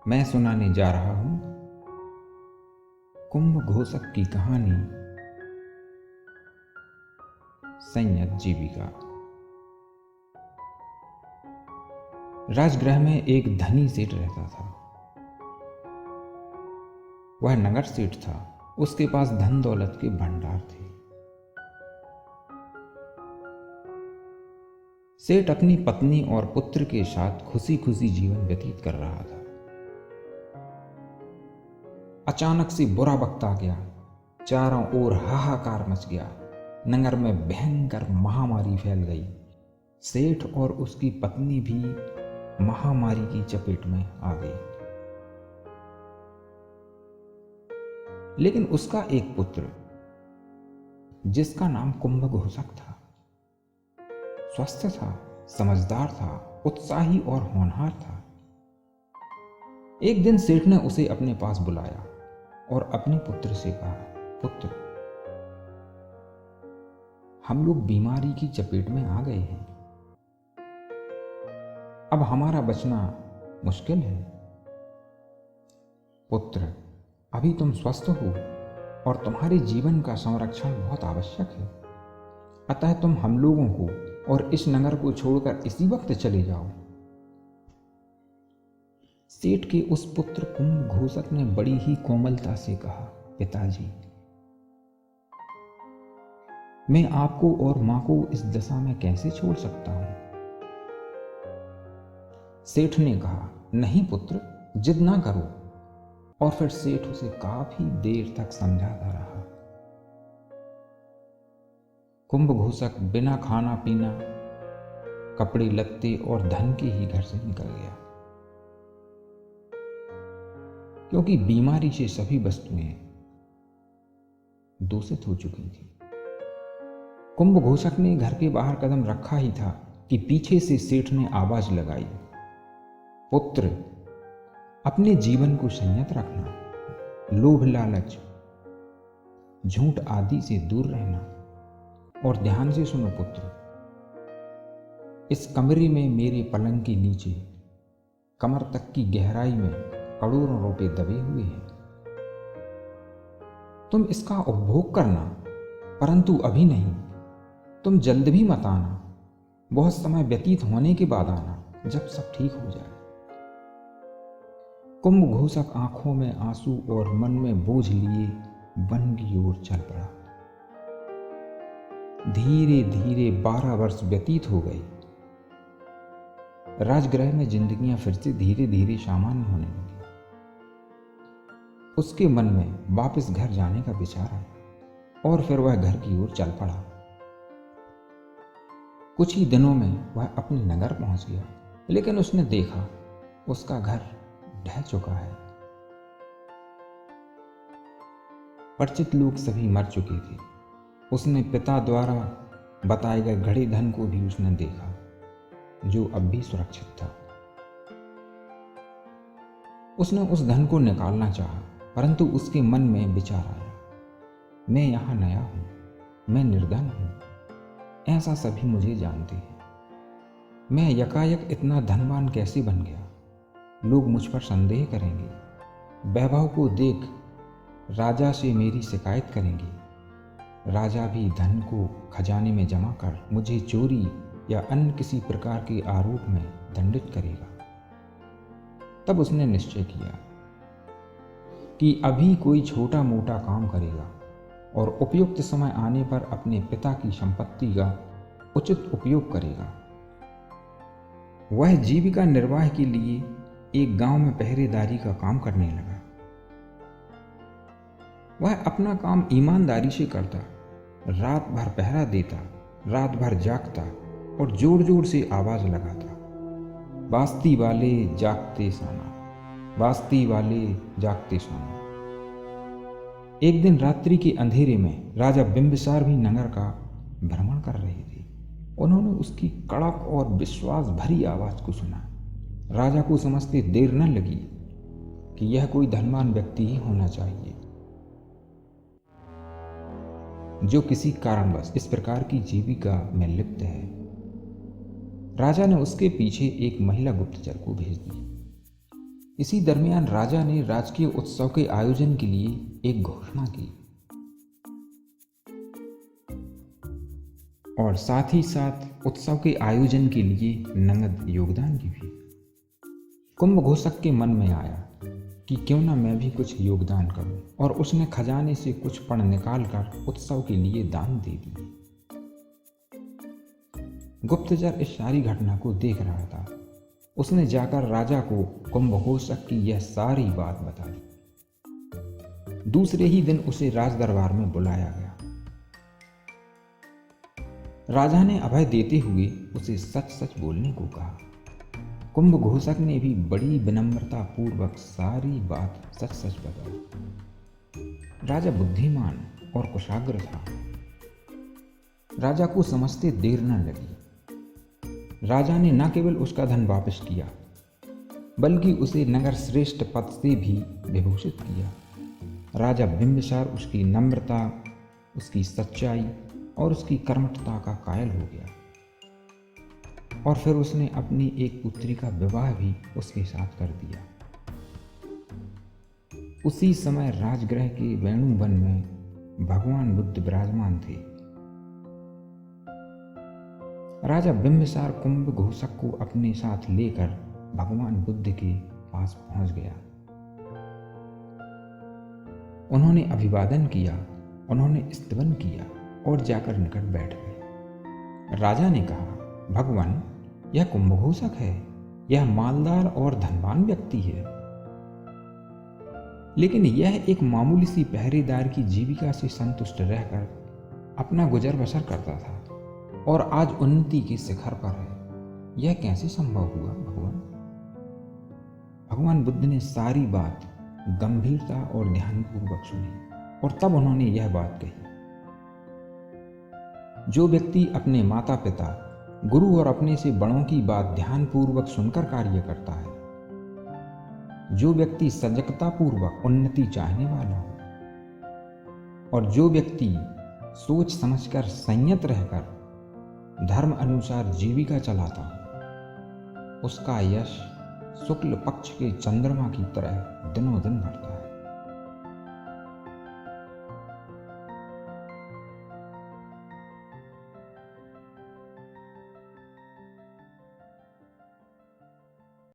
मैं सुनाने जा रहा हूं कुंभ घोषक की कहानी। संयत जीविका। राजगृह में एक धनी सेठ रहता था। वह नगर सेठ था। उसके पास धन दौलत के भंडार थे। सेठ अपनी पत्नी और पुत्र के साथ खुशी खुशी जीवन व्यतीत कर रहा था। अचानक से बुरा वक्त आ गया। चारों ओर हाहाकार मच गया। नगर में भयंकर महामारी फैल गई। सेठ और उसकी पत्नी भी महामारी की चपेट में आ गई। लेकिन उसका एक पुत्र, जिसका नाम कुंभ घोषक था, स्वस्थ था, समझदार था, उत्साही और होनहार था। एक दिन सेठ ने उसे अपने पास बुलाया और अपने पुत्र से कहा, पुत्र, हम लोग बीमारी की चपेट में आ गए हैं। अब हमारा बचना मुश्किल है। पुत्र, अभी तुम स्वस्थ हो और तुम्हारे जीवन का संरक्षण बहुत आवश्यक है। अतः तुम हम लोगों को और इस नगर को छोड़कर इसी वक्त चले जाओ। सेठ के उस पुत्र कुंभ घोषक ने बड़ी ही कोमलता से कहा, पिताजी, मैं आपको और मां को इस दशा में कैसे छोड़ सकता हूं। सेठ ने कहा, नहीं पुत्र, जिद ना करो। और फिर सेठ उसे काफी देर तक समझाता रहा। कुंभ घोषक बिना खाना पीना, कपड़े लत्ते और धन के ही घर से निकल गया, क्योंकि बीमारी से सभी वस्तुएं दूषित हो चुकी थी। कुंभ घोषक ने घर के बाहर कदम रखा ही था कि पीछे से सेठ ने आवाज लगाई, पुत्र, अपने जीवन को संयत रखना, लोभ लालच, झूठ आदि से दूर रहना। और ध्यान से सुनो पुत्र, इस कमरे में मेरे पलंग के नीचे कमर तक की गहराई में करोड़ों रुपए दबे हुए हैं। तुम इसका उपभोग करना, परंतु अभी नहीं। तुम जल्द भी मत आना। बहुत समय व्यतीत होने के बाद आना, जब सब ठीक हो जाए। कुंभ घोषक आंखों में आंसू और मन में बोझ लिए वन की ओर चल पड़ा। धीरे धीरे 12 वर्ष व्यतीत हो गए। राजगृह में जिंदगियां फिर से धीरे धीरे सामान्य होने लगी। उसके मन में वापस घर जाने का विचार आया और फिर वह घर की ओर चल पड़ा। कुछ ही दिनों में वह अपने नगर पहुंच गया, लेकिन उसने देखा उसका घर ढह चुका है। परिचित लोग सभी मर चुके थे। उसने पिता द्वारा बताए गए घड़े धन को भी उसने देखा, जो अब भी सुरक्षित था। उसने उस धन को निकालना चाहा, परंतु उसके मन में विचार आया, मैं यहां नया हूं, मैं निर्धन हूं, ऐसा सभी मुझे जानते हैं। मैं यकायक इतना धनवान कैसे बन गया? लोग मुझ पर संदेह करेंगे। वैभव को देख राजा से मेरी शिकायत करेंगे। राजा भी धन को खजाने में जमा कर मुझे चोरी या अन्य किसी प्रकार के आरोप में दंडित करेगा। तब उसने निश्चय किया कि अभी कोई छोटा मोटा काम करेगा और उपयुक्त समय आने पर अपने पिता की संपत्ति का उचित उपयोग करेगा। वह जीविका निर्वाह के लिए एक गांव में पहरेदारी का काम करने लगा। वह अपना काम ईमानदारी से करता, रात भर पहरा देता, रात भर जागता और जोर जोर से आवाज लगाता, बास्ती वाले जागते सोना, बास्ती वाले जागते सोना। एक दिन रात्रि के अंधेरे में राजा बिंबिसार भी नगर का भ्रमण कर रहे थे। उन्होंने उसकी कड़क और विश्वास भरी आवाज को सुना। राजा को समझते देर न लगी कि यह कोई धनवान व्यक्ति ही होना चाहिए, जो किसी कारणवश इस प्रकार की जीविका में लिप्त है। राजा ने उसके पीछे एक महिला गुप्तचर को भेज दिया। इसी दरमियान राजा ने राजकीय उत्सव के आयोजन के लिए एक घोषणा की और साथ ही साथ उत्सव के आयोजन के लिए नगद योगदान की भी। कुंभघोषक के मन में आया कि क्यों ना मैं भी कुछ योगदान करूं, और उसने खजाने से कुछ पण निकालकर उत्सव के लिए दान दे दिए। गुप्तचर इस सारी घटना को देख रहा था। उसने जाकर राजा को कुंभघोषक की यह सारी बात बता दी। दूसरे ही दिन उसे राज दरबार में बुलाया गया। राजा ने अभय देते हुए उसे सच सच बोलने को कहा। कुंभघोषक ने भी बड़ी विनम्रता पूर्वक सारी बात सच सच बताई। राजा बुद्धिमान और कुशाग्र था। राजा को समझते देर न लगी। राजा ने न केवल उसका धन वापस किया, बल्कि उसे नगर श्रेष्ठ पद से भी विभूषित किया। राजा बिंबिसार उसकी नम्रता, उसकी सच्चाई और उसकी कर्मठता का कायल हो गया, और फिर उसने अपनी एक पुत्री का विवाह भी उसके साथ कर दिया। उसी समय राजगृह के वेणुवन में भगवान बुद्ध विराजमान थे। राजा बिंबिसार कुंभघोषक को अपने साथ लेकर भगवान बुद्ध के पास पहुंच गया। उन्होंने अभिवादन किया, उन्होंने स्तवन किया और जाकर निकट बैठ गए। राजा ने कहा, भगवान, यह कुंभघोषक है। यह मालदार और धनवान व्यक्ति है, लेकिन यह एक मामूली सी पहरेदार की जीविका से संतुष्ट रहकर अपना गुजर बसर करता था, और आज उन्नति के शिखर पर है। यह कैसे संभव हुआ भगवान? भगवान बुद्ध ने सारी बात गंभीरता और ध्यानपूर्वक सुनी, और तब उन्होंने यह बात कही, जो व्यक्ति अपने माता पिता, गुरु और अपने से बड़ों की बात ध्यानपूर्वक सुनकर कार्य करता है, जो व्यक्ति सजगता पूर्वक उन्नति चाहने वाला हो, और जो व्यक्ति सोच समझकर संयत रहकर धर्म अनुसार जीविका चलाता हो, उसका यश शुक्ल पक्ष के चंद्रमा की तरह दिनों दिन